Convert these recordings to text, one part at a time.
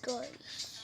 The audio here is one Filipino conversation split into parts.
guys.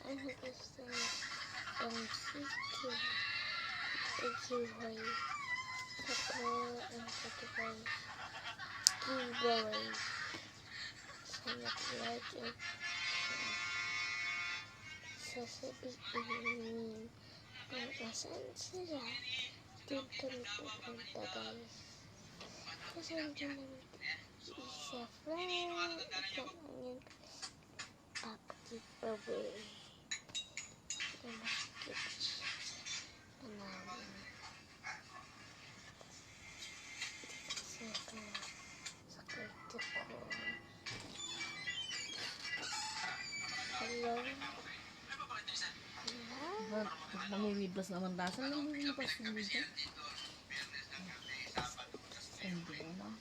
Ano gusto niya ang sityo giveaway ako ang giveaway sa nag-like at sasabihin kung asan sila dito pupunta guys kasi hindi naman isa friend ito ang yung giveaway na nakikita namin sa kwarto ko. Hello? Hello? Namimiblas naman tasan. Namimiblas naman dito. Hindi naman.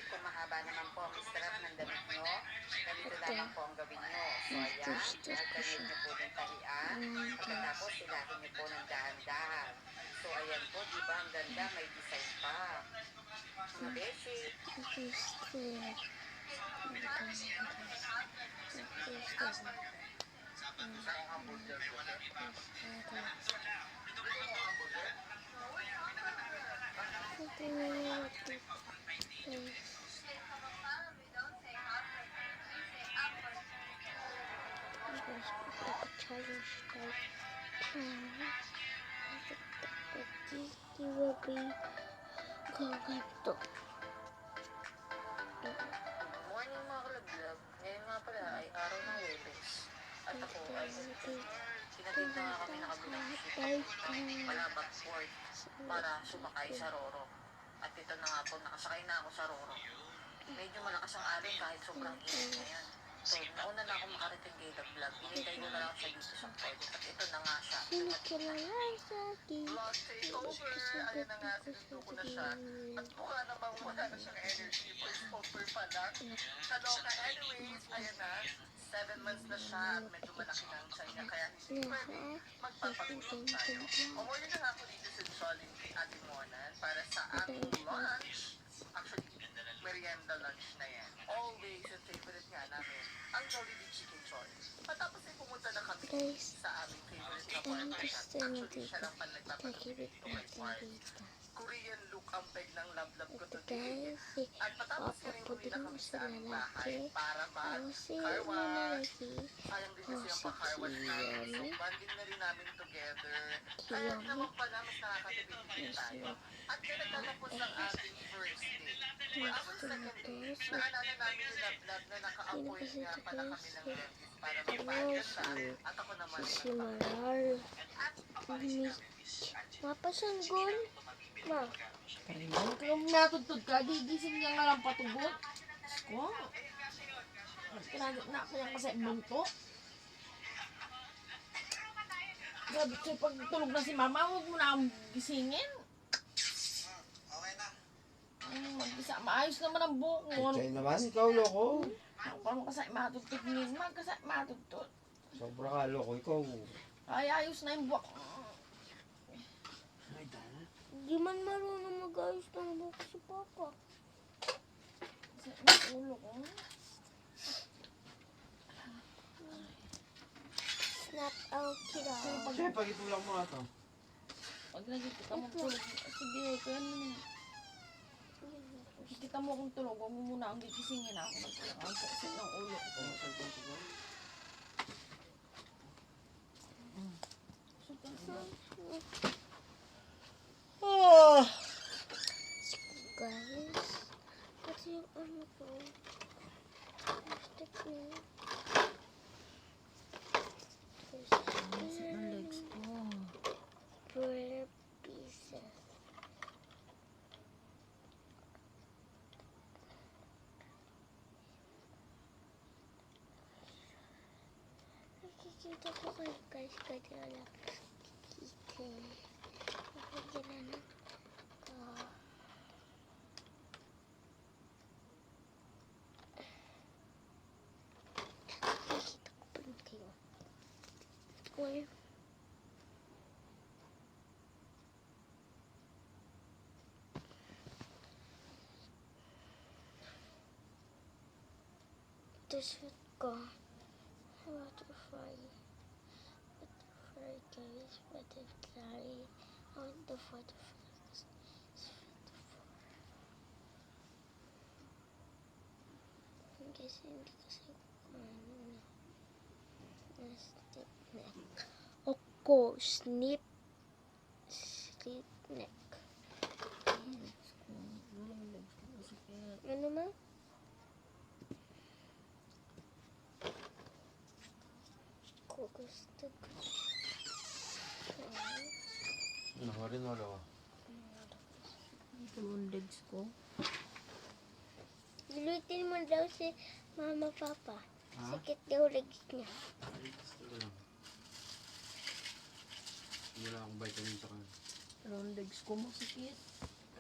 Kung mahaba naman po ang strap ng damit nyo, ganito lamang po ang gawin nyo. So ayan, nagkaroon nyo po ng tahian, pagkatapos silahin nyo po ng dahan-dahan. So ayan po, di ba ang ganda, may design pa. Mga beshi. Challenge type it will be ganito. Morning mga kalaglag. Ngayon nga pala ay araw ng Webes. At ako ay sinatid na nga kami nakabilang ship Malabang Port para sumakay sa Roro. At ito na nga po, nakasakay na ako sa Roro. Medyo malakas ang alon kahit sobrang init ngayon. So, nauna na ako makarating kay The Vlog. Inintay ko na lang siya dito sa pwede. At ito na nga siya. Vlog takeover! Ayan na nga, sinundo ko na siya. At mukha namang wala na siyang energy for sponsor pa lang. Kaloka anyways, ayan na. 7 months na siya at medyo malaki na ang siya niya. Kaya hindi pwede magpapagulong tayo. Umuli na nga ako dito sa Jollibee Ate Monan para sa aming lunch. Actually, merienda lunch na yan. Always yung favorite nga namin, ang Jollibee Chicken Choy. Matapos ay pumunta na kami sa aming favorite na bar. Actually, siya lang pa nagpapagupit to my part. Korean look ang peg ng love-love ko today. At matapos ka rin uwi na kami sa aming bahay para mag-car wash. Sayang din kasi ang pa-car wash namin. So, banding na rin namin together. Kaya naman pala, mas nakakatipid din tayo. At kaya nagtatapos ang ating first day. For our second day, naalala namin yung love-love na naka-appoint nga pala kami ng dentist para magpapagod siya. At ako naman Si Maral. Mapasanggol. Ma. Kailan ka natutod ka? Gigising niya nga lang patugot. Ko. Kinagit na ako yan kasi bunto. sabi ko sa'yo, pag tulog na si mama, huwag mo na akong gisingin. Okay na. Mag-isa, maayos naman ang buhok mo. Sa'yo naman, ikaw loko. Paano kasay matutut ni magkasay matutut. Sobra ka loko, ikaw. Ay, ayos na yung buhok. Ay, dala. Di man marunong mag-ayos ng buhok si Papa. Kasi ang ulo ko. Not okay daw. Siyempre, pag-itulang mo nga to. Pag nakikita mo tulog, sige, kaya naman. Nakikita mo akong tulog, huwag mo muna akong gigisingin ako. Ang sakit ng ulo ko. Guys, kasi yung ano ko, stick na yun. Ang legs ko. 4 pieces. Nakikita ko kayo guys, kaya wala kita. Nakikita na ko. Nakikita ko pa rin kayo. Well, ito shoot ko. Butterfly. Butterfly guys. Butterfly. I want the butterfly. It's beautiful. Kasi hindi kasi ano na snip neck. Ako, snip neck. Ano ma? Ko gusto ko. Ano ka rin, wala ka. Ito yung legs ko. Nilutin mo daw si Mama Papa. Ha? Sakit daw legs niya. Ay, gusto ko lang. Wala akong vitamin sa kanya. Dalawang legs ko masakit.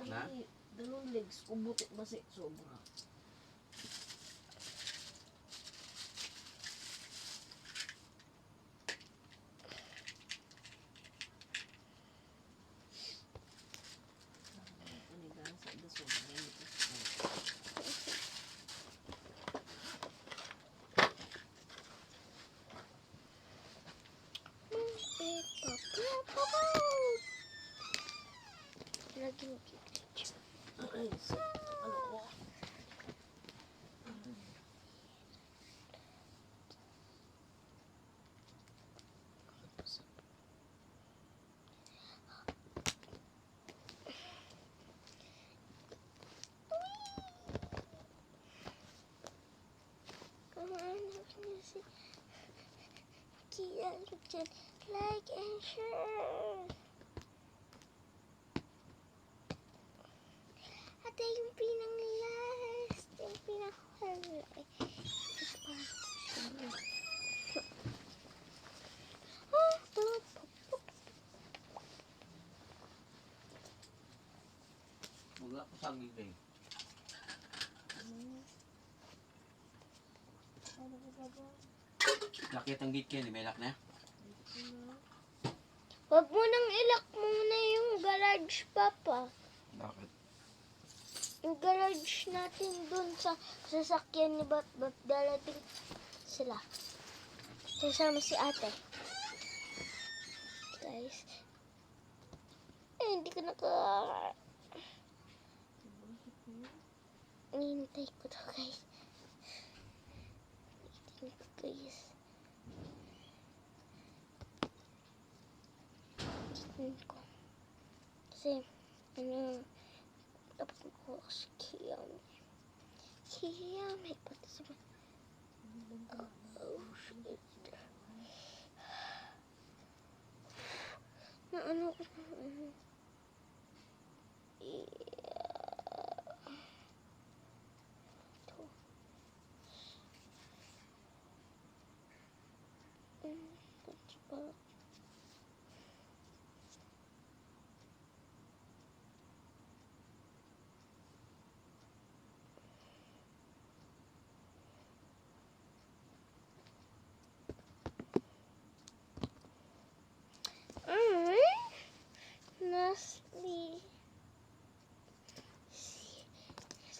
Na? Ay, dalawang legs ko butit masik sobra. Papa. Lagi mo Ay, ano ko? anak niya si Kian dyan. Like and share. At yung pinang last, yung pinang huli. Wala ko sa gigay. Lakit ang gate kayo, may lock na? Wag mo nang ilak muna yung garage, Papa. Bakit? Yung garage natin dun sa sasakyan ni Bat darating sila. Kasama si ate. Guys. Hindi ko Hinintay ko to, guys. Hinintay ko, guys. Hinintay ko. Kasi, dapat ko si Kiami. Kiami, pati sa oh, shit. Na ano ko.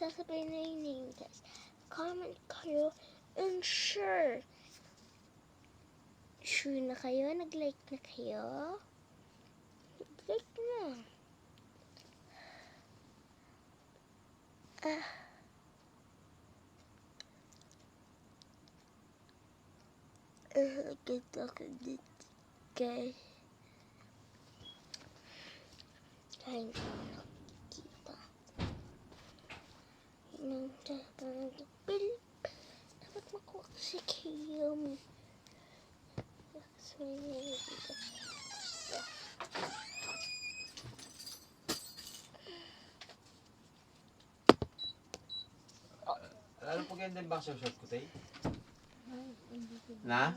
sasabihin na yung name, guys. Comment kayo and share. Sure na kayo? Nag-like na kayo? Nag-like na. Ganda ka dito, guys. Ay, hindi ko nakikita. Nang parang bilip. Dapat makuha ko si Kim. Sorry, dito. Basta. Ano po ganda yung boxer short ko, Tay? Na?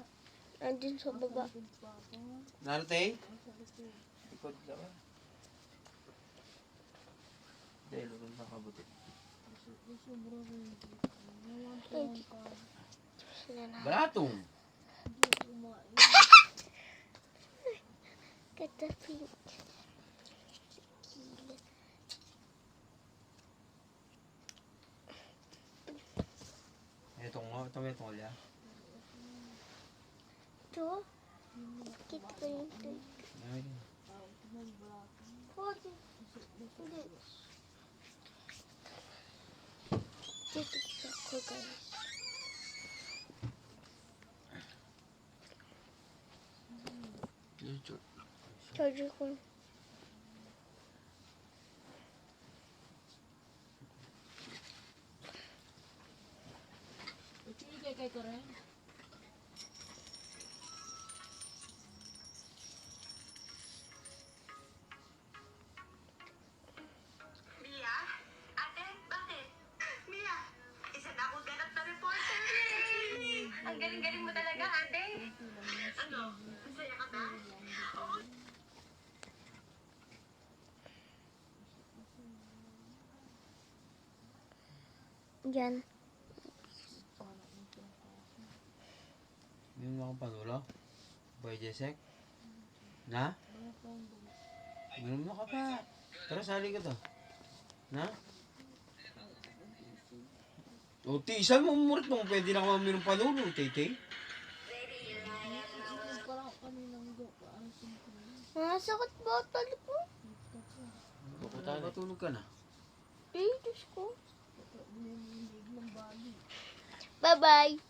Andun sa baba. Nalo, Tay? Ikot daw. Dahil doon sa kabuti. Hindi ko. Sila na. Baratong! Ganda pink. Ito may tolya. Ito. Kit ko yung pink. Ay, Pwede. Hindi. Titignan ko, guys. yun, short. Charger ko. Sige, kay ko rin. Mia? Ate, bakit? Mia, isa na akong ganap na reporter. Ang galing-galing mo talaga, ate. Ano? Masaya ka ba? Oo. Yan. May mga panulo? Boy Jesek? Na? Meron mo ka pa. Tara, sali ka to. Na? O, tisan mo murit mo. Pwede na ka maminong panulo, Tay. Parang kaninang paano Nakasakit ba tali ko? Matulog ka na. Diyos ko. Bye-bye.